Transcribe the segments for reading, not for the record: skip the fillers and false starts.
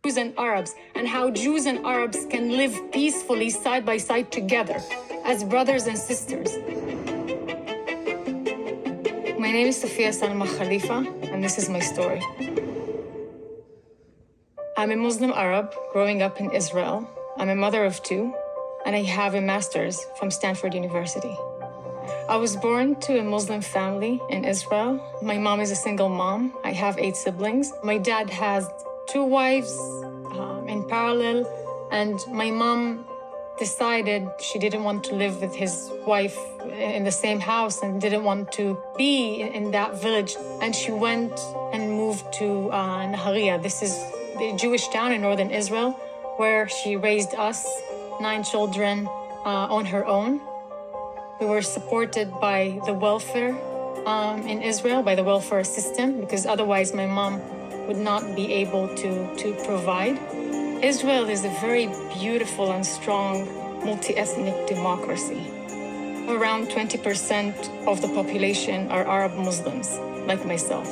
Jews and Arabs, and how Jews and Arabs can live peacefully side by side together as brothers and sisters. My name is Sofia Salma Khalifa, and this is my story. I'm a Muslim Arab growing up in Israel. I'm a mother of two, and I have a master's from Stanford University. I was born to a Muslim family in Israel. My mom is a single mom. I have 8 siblings. My dad has 2 wives in parallel, and my mom decided she didn't want to live with his wife in the same house and didn't want to be in that village. And she went and moved to Nahariya. This is the Jewish town in northern Israel where she raised us, 9 children, on her own. We were supported by the welfare in Israel, by the welfare system, because otherwise my mom would not be able to provide. Israel is a very beautiful and strong multi-ethnic democracy. Around 20% of the population are Arab Muslims, like myself.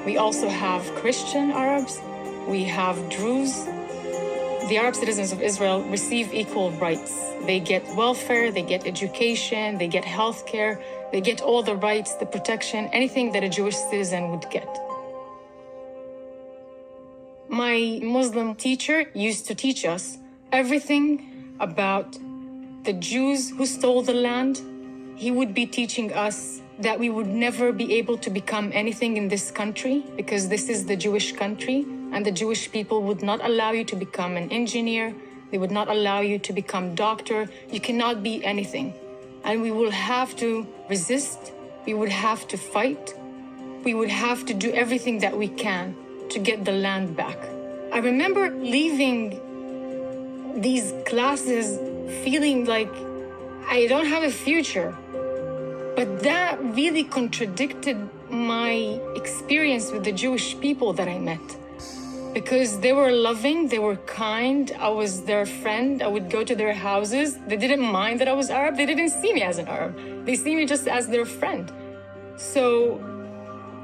We also have Christian Arabs, we have Druze. The Arab citizens of Israel receive equal rights. They get welfare, they get education, they get healthcare, they get all the rights, the protection, anything that a Jewish citizen would get. My Muslim teacher used to teach us everything about the Jews who stole the land. He would be teaching us that we would never be able to become anything in this country because this is the Jewish country, and the Jewish people would not allow you to become an engineer. They would not allow you to become doctor. You cannot be anything. And we will have to resist. We would have to fight. We would have to do everything that we can to get the land back. I remember leaving these classes feeling like I don't have a future. But that really contradicted my experience with the Jewish people that I met. Because they were loving, they were kind, I was their friend, I would go to their houses. They didn't mind that I was Arab, they didn't see me as an Arab. They see me just as their friend. So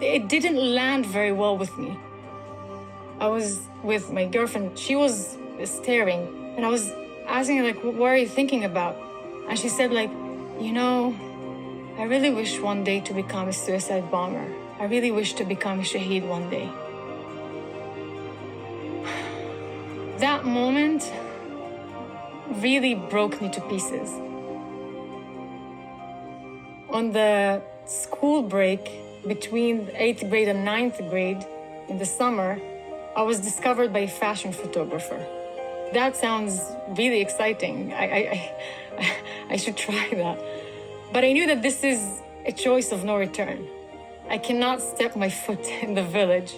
it didn't land very well with me. I was with my girlfriend, she was staring, and I was asking her, like, what are you thinking about? And she said, like, you know, I really wish one day to become a suicide bomber. I really wish to become a shaheed one day. That moment really broke me to pieces. On the school break between 8th grade and 9th grade in the summer, I was discovered by a fashion photographer. That sounds really exciting. I should try that. But I knew that this is a choice of no return. I cannot step my foot in the village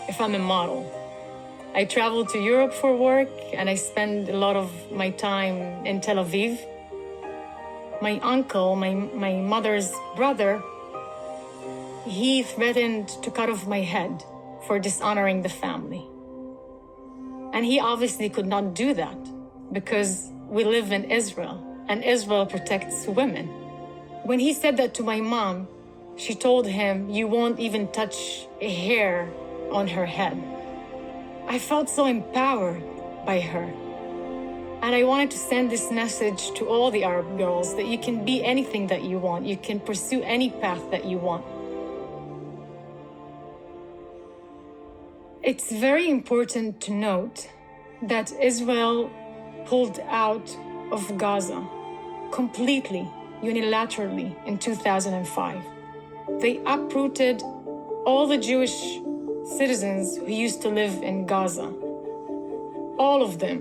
if I'm a model. I traveled to Europe for work, and I spend a lot of my time in Tel Aviv. My uncle, my mother's brother, he threatened to cut off my head for dishonoring the family. And he obviously could not do that because we live in Israel, and Israel protects women. When he said that to my mom, she told him, "You won't even touch a hair on her head." I felt so empowered by her. And I wanted to send this message to all the Arab girls that you can be anything that you want. You can pursue any path that you want. It's very important to note that Israel pulled out of Gaza completely, unilaterally in 2005. They uprooted all the Jewish citizens who used to live in Gaza. All of them.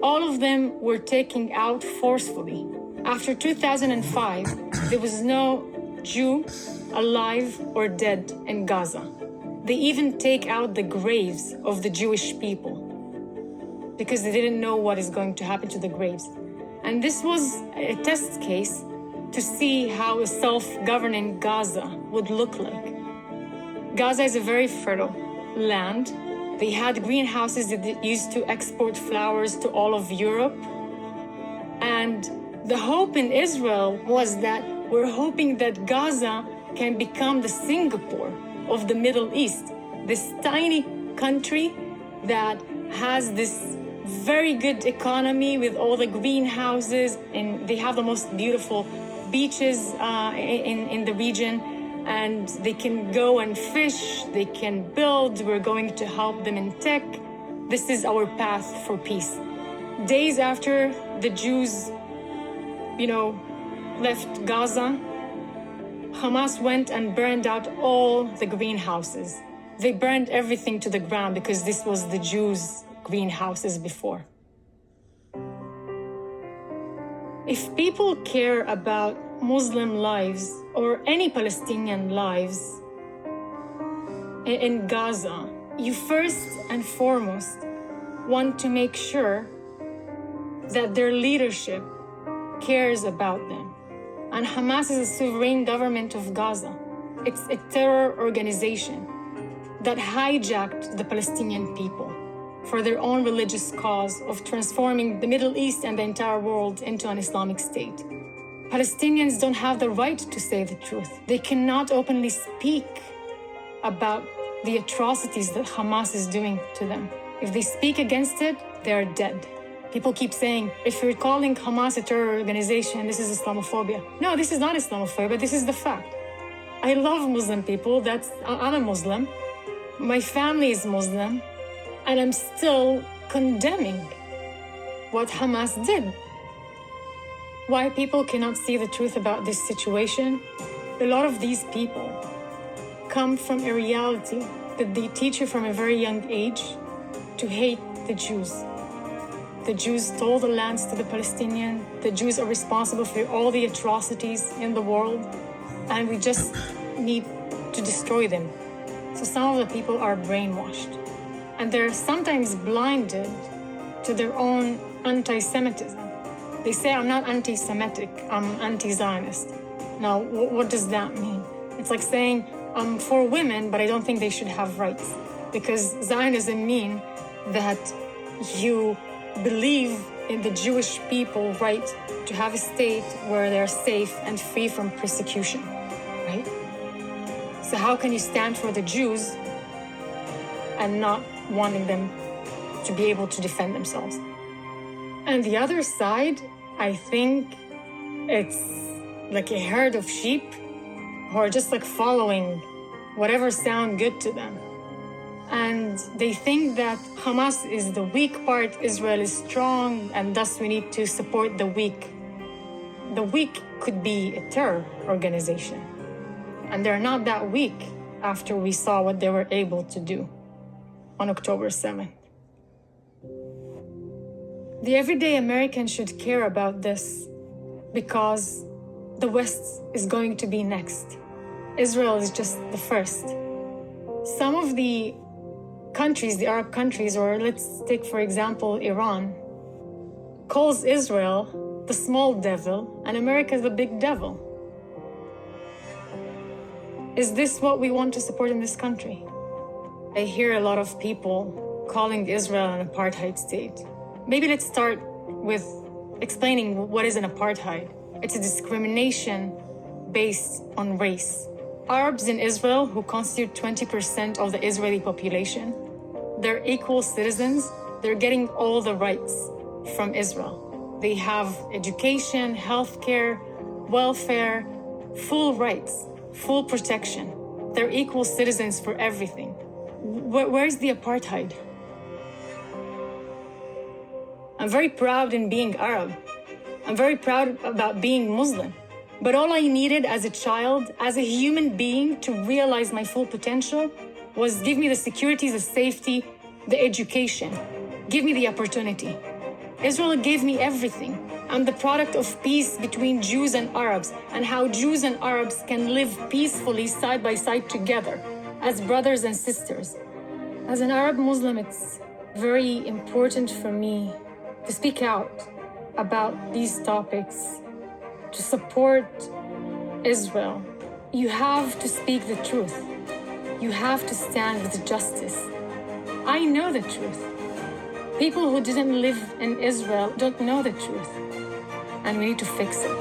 All of them were taken out forcefully. After 2005, there was no Jew alive or dead in Gaza. They even take out the graves of the Jewish people because they didn't know what is going to happen to the graves. And this was a test case to see how a self-governing Gaza would look like. Gaza is a very fertile land. They had greenhouses that used to export flowers to all of Europe. And the hope in Israel was that we're hoping that Gaza can become the Singapore of the Middle East, this tiny country that has this very good economy with all the greenhouses, and they have the most beautiful beaches in the region, and they can go and fish, they can build, we're going to help them in tech. This is our path for peace. Days after the Jews, left Gaza, Hamas went and burned out all the greenhouses. They burned everything to the ground because this was the Jews' greenhouses before. If people care about Muslim lives or any Palestinian lives in Gaza, you first and foremost want to make sure that their leadership cares about them. And Hamas is a sovereign government of Gaza. It's a terror organization that hijacked the Palestinian people for their own religious cause of transforming the Middle East and the entire world into an Islamic state. Palestinians don't have the right to say the truth. They cannot openly speak about the atrocities that Hamas is doing to them. If they speak against it, they're dead. People keep saying, if you're calling Hamas a terror organization, this is Islamophobia. No, this is not Islamophobia, this is the fact. I love Muslim people, I'm a Muslim. My family is Muslim, and I'm still condemning what Hamas did. Why people cannot see the truth about this situation? A lot of these people come from a reality that they teach you from a very young age to hate the Jews. The Jews stole the lands to the Palestinians. The Jews are responsible for all the atrocities in the world, and we just need to destroy them. So some of the people are brainwashed, and they're sometimes blinded to their own anti-Semitism. They say, I'm not anti-Semitic, I'm anti-Zionist. Now, what does that mean? It's like saying, I'm for women, but I don't think they should have rights. Because Zionism means that you believe in the Jewish people's right to have a state where they're safe and free from persecution, right? So how can you stand for the Jews and not wanting them to be able to defend themselves? And the other side, I think it's like a herd of sheep who are just like following whatever sounds good to them. And they think that Hamas is the weak part, Israel is strong, and thus we need to support the weak. The weak could be a terror organization. And they're not that weak after we saw what they were able to do on October 7th. The everyday American should care about this because the West is going to be next. Israel is just the first. Some of the countries, the Arab countries, or let's take for example Iran, calls Israel the small devil and America the big devil. Is this what we want to support in this country? I hear a lot of people calling Israel an apartheid state. Maybe let's start with explaining what is an apartheid. It's a discrimination based on race. Arabs in Israel, who constitute 20% of the Israeli population, they're equal citizens. They're getting all the rights from Israel. They have education, healthcare, welfare, full rights, full protection. They're equal citizens for everything. Where's the apartheid? I'm very proud in being Arab. I'm very proud about being Muslim. But all I needed as a child, as a human being, to realize my full potential was give me the security, the safety, the education. Give me the opportunity. Israel gave me everything. I'm the product of peace between Jews and Arabs, and how Jews and Arabs can live peacefully side by side together as brothers and sisters. As an Arab Muslim, it's very important for me to speak out about these topics, to support Israel. You have to speak the truth. You have to stand with justice. I know the truth. People who didn't live in Israel don't know the truth. And we need to fix it.